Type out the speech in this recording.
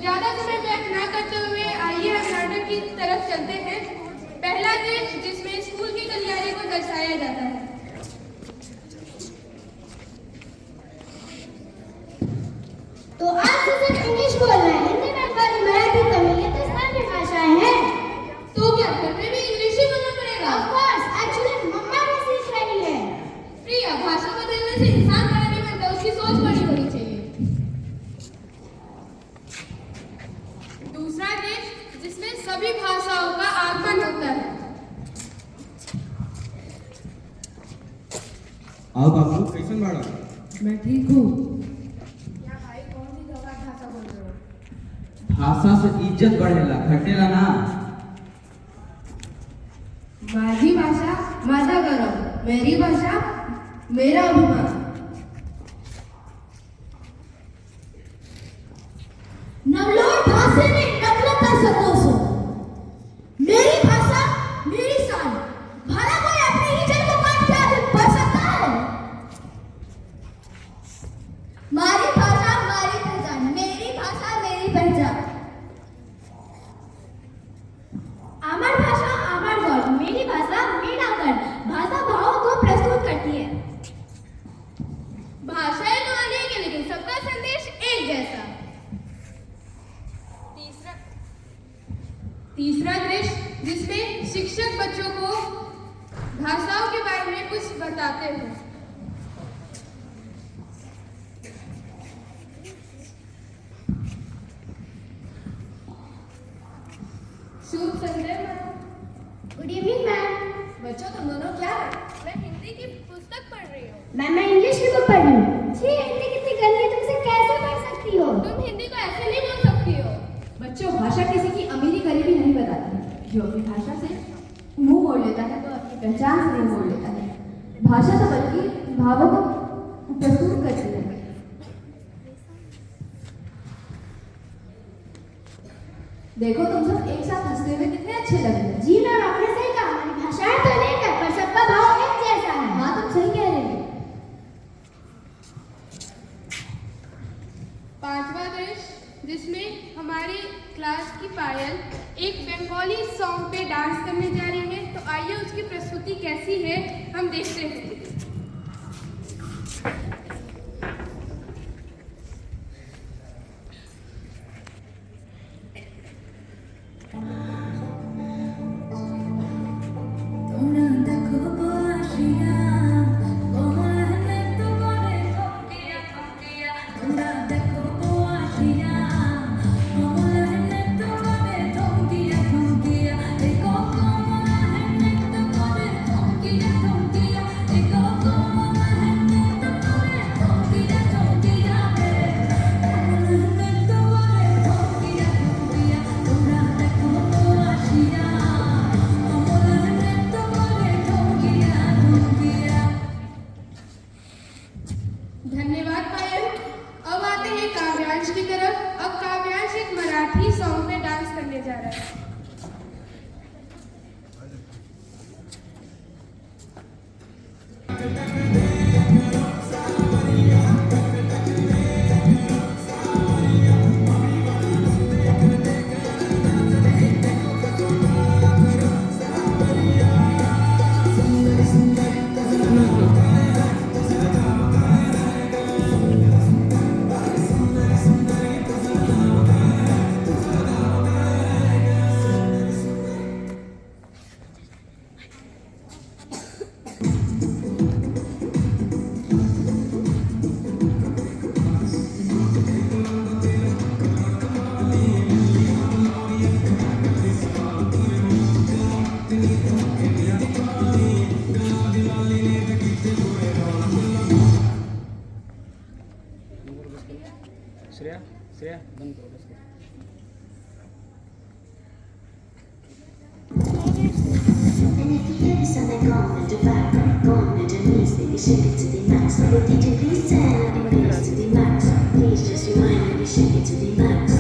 ज्यादा समय व्यर्थ न करते हुए आइए हम नाटक की तरफ चलते हैं। पहला दृश्य जिसमें स्कूल की गलियारे को दर्शाया जाता है। तो आज से सिर्फ इंग्लिश बोलना है, हिंदी, बंगाली, मराठी, तमिल, ये तो स्थानीय भाषाएं हैं। तो क्या घर में भी इंग्लिश ही बोलना पड़ेगा? Of course, actually मम्मा भी सीख रही है। प्रिया, भाषा बदलने से इंसान बड़ा नहीं बनता, उसकी सोच बड़ी होनी चाहिए। दूसरा देश जिसमें सभी भाषाओं का आगमन होता है। आओ बाबू, कैसन बाड़ा? मैं ठीक हूँ। क्या भाई, कौन सी गवार भाषा बोल रहे हो? भाषा से इज्जत बढ़ेला, घटेला ना। माझी भाषा माझा गौरव, मेरी भाषा मेरा अभिमान। नवलोड भाषे में नवलता सकोसो, मेरी भाषा मेरी शान। भला कोई अपनी ही जड़ को काट के आगे बढ़ सकता है? मारी भाषा मारी पहचान, मेरी भाषा मेरी पहचान। आमार भाषा आमार गौरव, मेरी भाषा मेरा गर्व। भाषा भावों को प्रस्तुत करती है। भाषाएं तो अनेक है, लेकिन सबका संदेश एक जैसा। तीसरा दृश्य जिसमें शिक्षक बच्चों को भाषाओं के बारे में कुछ बताते हैं। शुभ संध्या मैम। Good evening ma'am. बच्चों, तुम दोनों क्या है? मैं हिंदी की पुस्तक पढ़ रही हूँ। मैम मैं इंग्लिश की बुक पढ़ रही हूँ। छी, हिंदी कितनी गंदी है, तुम इसे कैसे पढ़ सकती हो? तुम हिंदी को ऐसे नहीं बोल सकती हो। बच्चों, भाषा किसी की अमीरी गरीबी नहीं बताती। जो अपनी भाषा से मुंह मोड़ लेता है तो अपनी पहचान से मुंह मोड़ लेता है। भाषा तो बल्कि भावों को प्रस्तुत करती है। देखो, तुम सब एक साथ हंसते हुए कितने अच्छे लग रहे हो। जी मैम, आपने सही कहा। हमारी भाषाएं तो अनेक है, पर सबका भाव एक जैसा है। हाँ, तुम सही कह रहे हो। पांचवा दृश्य जिसमें हमारी क्लास की पायल एक बंगाली सॉन्ग पे डांस करने जा रही है। तो आइए उसकी प्रस्तुति कैसी है हम देखते हैं। धन्यवाद पायल। अब आते हैं काव्यांश की तरफ। अब काव्यांश एक मराठी सॉन्ग पे डांस करने जा रहा है। श्रेया बंद करो बस। And if you hear the sound, they're gonna divide, gonna to knees, baby, shake it to the max. So the DJ, please tell everybody to the max. Please just rewind, baby, shake it to the max.